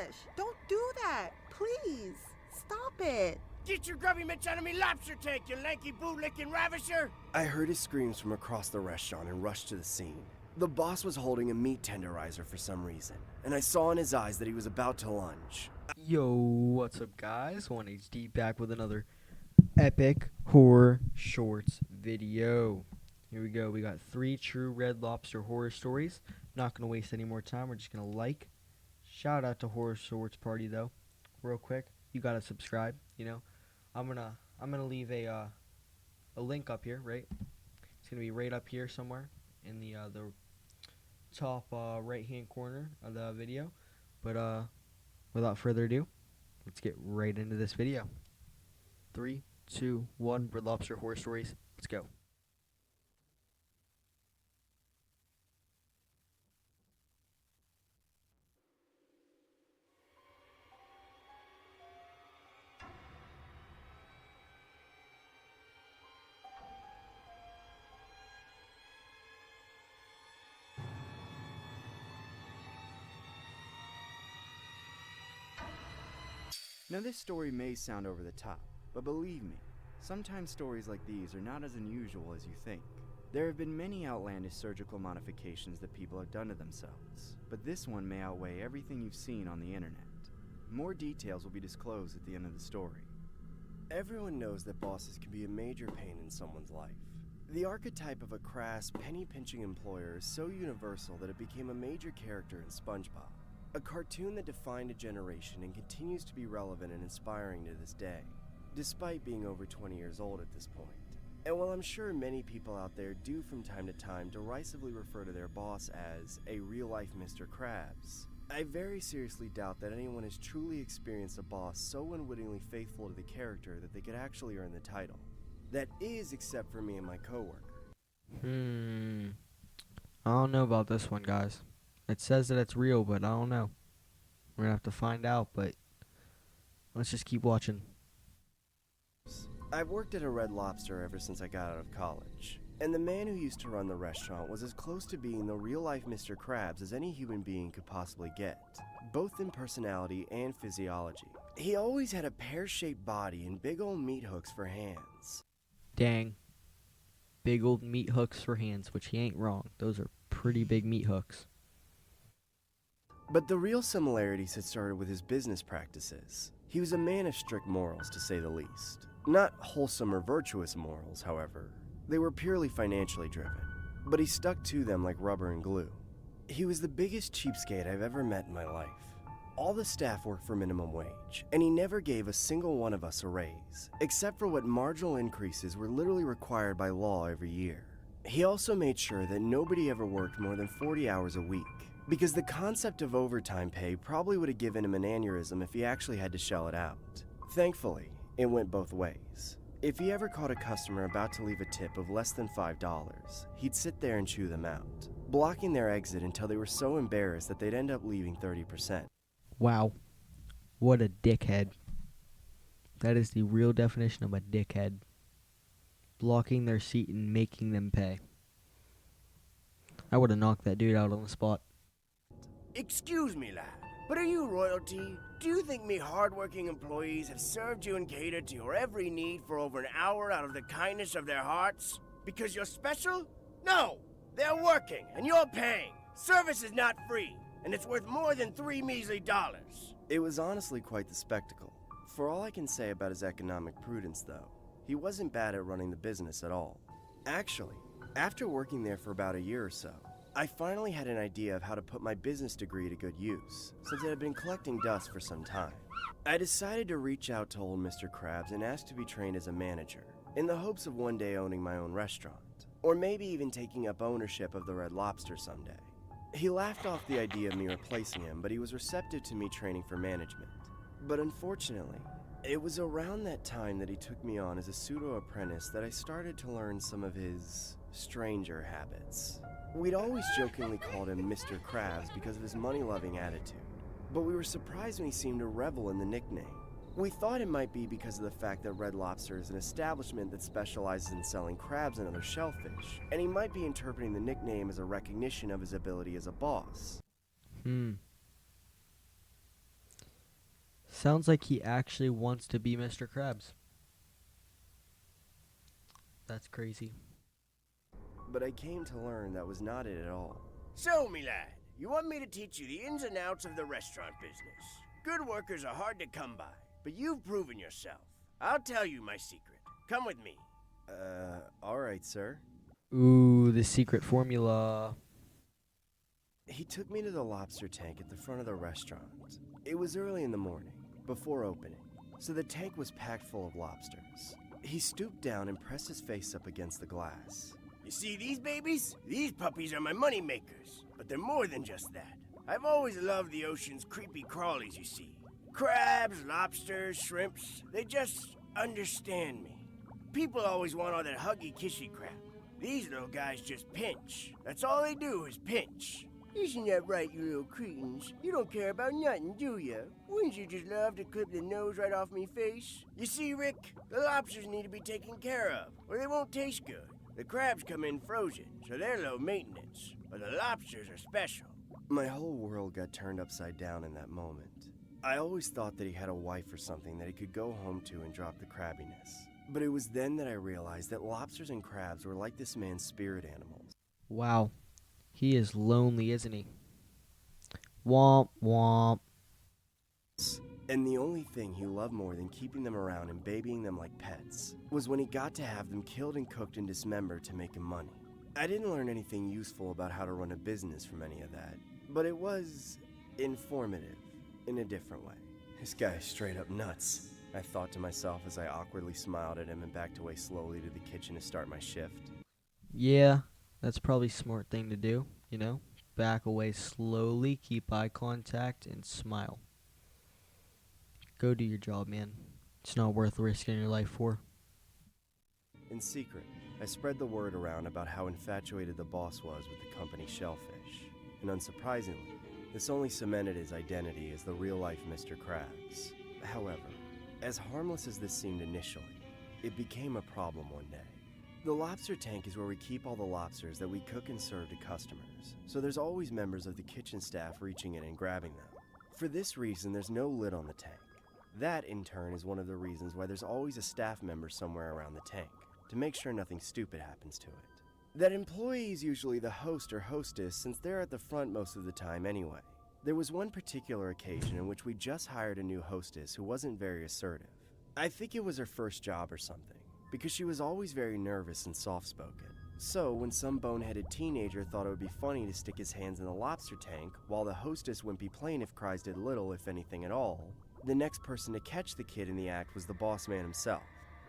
gosh, don't do that. Please, stop it. Get your grubby mitts out of me lobster tank, you lanky bootlicking ravisher! I heard his screams from across the restaurant and rushed to the scene. The boss was holding a meat tenderizer for some reason, and I saw in his eyes that he was about to lunge. Yo, what's up guys? 1HD back with another epic horror shorts video. Here we go. We got 3 true Red Lobster horror stories. Not going to waste any more time. We're just going to shout out to Horror Shorts Party though. Real quick. You got to subscribe, you know. I'm going to leave a link up here, right? It's going to be right up here somewhere in the top right-hand corner of the video. But without further ado, let's get right into this video. 3, 2, 1, Red Lobster horror stories. Let's go. Now this story may sound over the top, but believe me, sometimes stories like these are not as unusual as you think. There have been many outlandish surgical modifications that people have done to themselves, but this one may outweigh everything you've seen on the internet. More details will be disclosed at the end of the story. Everyone knows that bosses can be a major pain in someone's life. The archetype of a crass, penny-pinching employer is so universal that it became a major character in SpongeBob. A cartoon that defined a generation and continues to be relevant and inspiring to this day, despite being over 20 years old at this point. And while I'm sure many people out there do from time to time derisively refer to their boss as a real-life Mr. Krabs, I very seriously doubt that anyone has truly experienced a boss so unwittingly faithful to the character that they could actually earn the title. That is, except for me and my coworker. I don't know about this one, guys. It says that it's real, but I don't know. We're gonna have to find out, but let's just keep watching. I've worked at a Red Lobster ever since I got out of college, and the man who used to run the restaurant was as close to being the real-life Mr. Krabs as any human being could possibly get, both in personality and physiology. He always had a pear-shaped body and big old meat hooks for hands. Dang. Big old meat hooks for hands, which he ain't wrong. Those are pretty big meat hooks. But the real similarities had started with his business practices. He was a man of strict morals, to say the least. Not wholesome or virtuous morals, however. They were purely financially driven, but he stuck to them like rubber and glue. He was the biggest cheapskate I've ever met in my life. All the staff worked for minimum wage, and he never gave a single one of us a raise, except for what marginal increases were literally required by law every year. He also made sure that nobody ever worked more than 40 hours a week, because the concept of overtime pay probably would have given him an aneurysm if he actually had to shell it out. Thankfully, it went both ways. If he ever caught a customer about to leave a tip of less than $5, he'd sit there and chew them out, blocking their exit until they were so embarrassed that they'd end up leaving 30%. Wow. What a dickhead. That is the real definition of a dickhead. Blocking their seat and making them pay. I would have knocked that dude out on the spot. Excuse me, lad, but are you royalty? Do you think me hard-working employees have served you and catered to your every need for over an hour out of the kindness of their hearts? Because you're special? No! They're working, and you're paying. Service is not free, and it's worth more than $3 measly. It was honestly quite the spectacle. For all I can say about his economic prudence, though, he wasn't bad at running the business at all. Actually, after working there for about a year or so, I finally had an idea of how to put my business degree to good use, since it had been collecting dust for some time. I decided to reach out to old Mr. Krabs and ask to be trained as a manager, in the hopes of one day owning my own restaurant, or maybe even taking up ownership of the Red Lobster someday. He laughed off the idea of me replacing him, but he was receptive to me training for management. But unfortunately, it was around that time that he took me on as a pseudo-apprentice that I started to learn some of his stranger habits. We'd always jokingly called him Mr. Krabs because of his money-loving attitude, but we were surprised when he seemed to revel in the nickname. We thought it might be because of the fact that Red Lobster is an establishment that specializes in selling crabs and other shellfish, and he might be interpreting the nickname as a recognition of his ability as a boss. Sounds like he actually wants to be Mr. Krabs. That's crazy. But I came to learn that was not it at all. So, me lad, you want me to teach you the ins and outs of the restaurant business. Good workers are hard to come by, but you've proven yourself. I'll tell you my secret. Come with me. Alright, sir. Ooh, the secret formula. He took me to the lobster tank at the front of the restaurant. It was early in the morning, before opening, so the tank was packed full of lobsters. He stooped down and pressed his face up against the glass. You see these babies? These puppies are my money makers, but they're more than just that. I've always loved the ocean's creepy crawlies, you see. Crabs, lobsters, shrimps, they just understand me. People always want all that huggy kissy crap. These little guys just pinch. That's all they do is pinch. Isn't that right, you little cretins? You don't care about nothing, do ya? Wouldn't you just love to clip the nose right off me face? You see, Rick, the lobsters need to be taken care of, or they won't taste good. The crabs come in frozen, so they're low maintenance, but the lobsters are special. My whole world got turned upside down in that moment. I always thought that he had a wife or something that he could go home to and drop the crabbiness. But it was then that I realized that lobsters and crabs were like this man's spirit animals. Wow. He is lonely, isn't he? Womp womp. And the only thing he loved more than keeping them around and babying them like pets was when he got to have them killed and cooked and dismembered to make him money. I didn't learn anything useful about how to run a business from any of that, but it was informative in a different way. This guy is straight up nuts, I thought to myself as I awkwardly smiled at him and backed away slowly to the kitchen to start my shift. Yeah, that's probably a smart thing to do, you know? Back away slowly, keep eye contact, and smile. Go do your job, man. It's not worth risking your life for. In secret, I spread the word around about how infatuated the boss was with the company Shellfish. And unsurprisingly, this only cemented his identity as the real-life Mr. Krabs. However, as harmless as this seemed initially, it became a problem one day. The lobster tank is where we keep all the lobsters that we cook and serve to customers, so there's always members of the kitchen staff reaching in and grabbing them. For this reason, there's no lid on the tank. That, in turn, is one of the reasons why there's always a staff member somewhere around the tank, to make sure nothing stupid happens to it. That employee is usually the host or hostess, since they're at the front most of the time anyway. There was one particular occasion in which we just hired a new hostess who wasn't very assertive. I think it was her first job or something, because she was always very nervous and soft-spoken. So, when some boneheaded teenager thought it would be funny to stick his hands in the lobster tank, while the hostess wimpy plaintiff cries did little, if anything at all, the next person to catch the kid in the act was the boss man himself.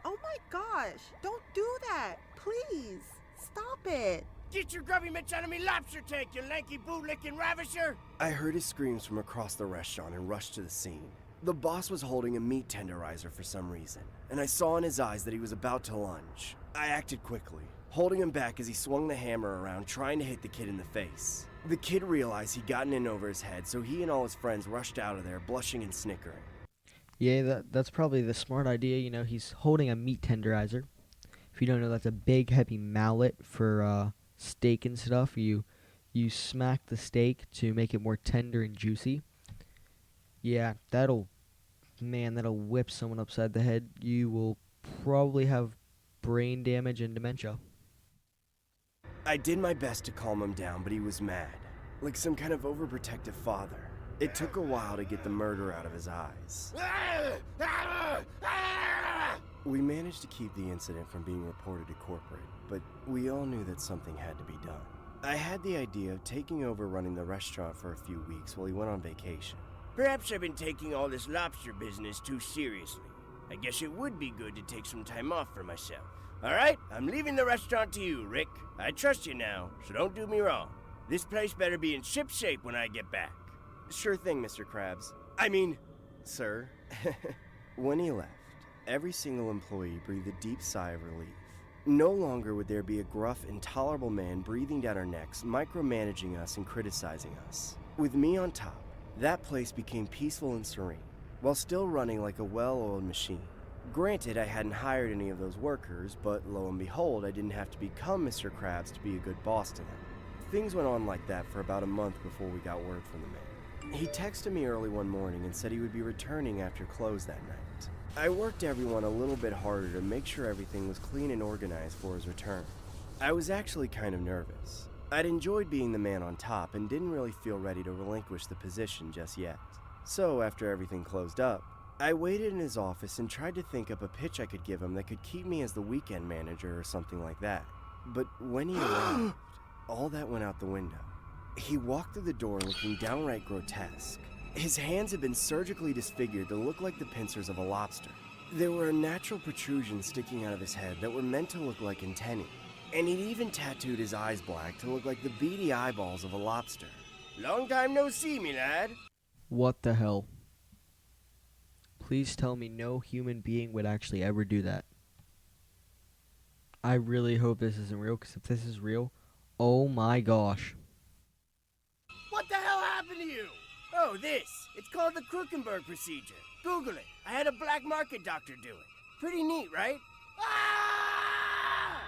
Oh my gosh, don't do that. Please, stop it. Get your grubby mitts out of me lobster tank, you lanky bootlicking ravisher! I heard his screams from across the restaurant and rushed to the scene. The boss was holding a meat tenderizer for some reason, and I saw in his eyes that he was about to lunge. I acted quickly, holding him back as he swung the hammer around, trying to hit the kid in the face. The kid realized he'd gotten in over his head, so he and all his friends rushed out of there, blushing and snickering. Yeah, that's probably the smart idea. You know, he's holding a meat tenderizer. If you don't know, that's a big, heavy mallet for steak and stuff. You smack the steak to make it more tender and juicy. Yeah, that'll whip someone upside the head. You will probably have brain damage and dementia. I did my best to calm him down, but he was mad, like some kind of overprotective father. It took a while to get the murder out of his eyes. We managed to keep the incident from being reported to corporate, but we all knew that something had to be done. I had the idea of taking over running the restaurant for a few weeks while he went on vacation. Perhaps I've been taking all this lobster business too seriously. I guess it would be good to take some time off for myself. All right, I'm leaving the restaurant to you, Rick. I trust you now, so don't do me wrong. This place better be in ship shape when I get back. Sure thing, Mr. Krabs. I mean, sir. When he left, every single employee breathed a deep sigh of relief. No longer would there be a gruff, intolerable man breathing down our necks, micromanaging us and criticizing us. With me on top, that place became peaceful and serene, while still running like a well-oiled machine. Granted, I hadn't hired any of those workers, but lo and behold, I didn't have to become Mr. Krabs to be a good boss to them. Things went on like that for about a month before we got word from the man. He texted me early one morning and said he would be returning after close that night. I worked everyone a little bit harder to make sure everything was clean and organized for his return. I was actually kind of nervous. I'd enjoyed being the man on top and didn't really feel ready to relinquish the position just yet. So after everything closed up, I waited in his office and tried to think up a pitch I could give him that could keep me as the weekend manager or something like that. But when he arrived, all that went out the window. He walked through the door looking downright grotesque. His hands had been surgically disfigured to look like the pincers of a lobster. There were unnatural protrusions sticking out of his head that were meant to look like antennae. And he'd even tattooed his eyes black to look like the beady eyeballs of a lobster. Long time no see, me lad. What the hell? Please tell me no human being would actually ever do that. I really hope this isn't real, because if this is real, oh my gosh. What the hell happened to you? Oh, this. It's called the Krukenberg procedure. Google it. I had a black market doctor do it. Pretty neat, right? Ah!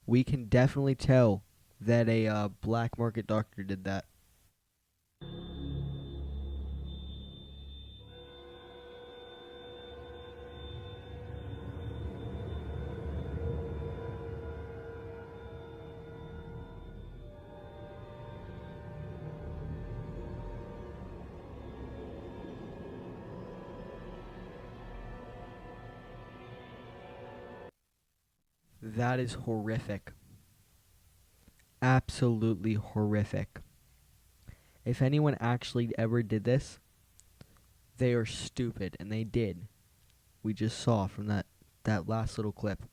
We can definitely tell that a black market doctor did that. That is horrific. Absolutely horrific. If anyone actually ever did this, they are stupid, and they did. We just saw from that last little clip.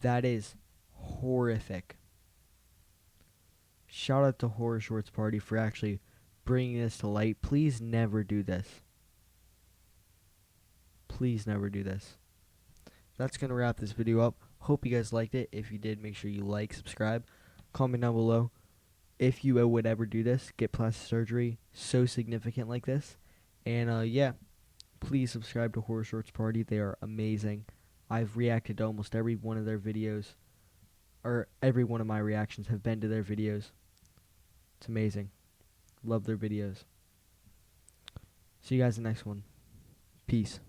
That is horrific. Shout out to Horror Shorts Party for actually bringing this to light. Please never do this. Please never do this. That's going to wrap this video up. Hope you guys liked it. If you did, make sure you like, subscribe, comment down below if you would ever do this, get plastic surgery so significant like this. And yeah, please subscribe to Horror Shorts Party. They are amazing. I've reacted to almost every one of their videos, or every one of my reactions have been to their videos. It's amazing. Love their videos. See you guys in the next one. Peace.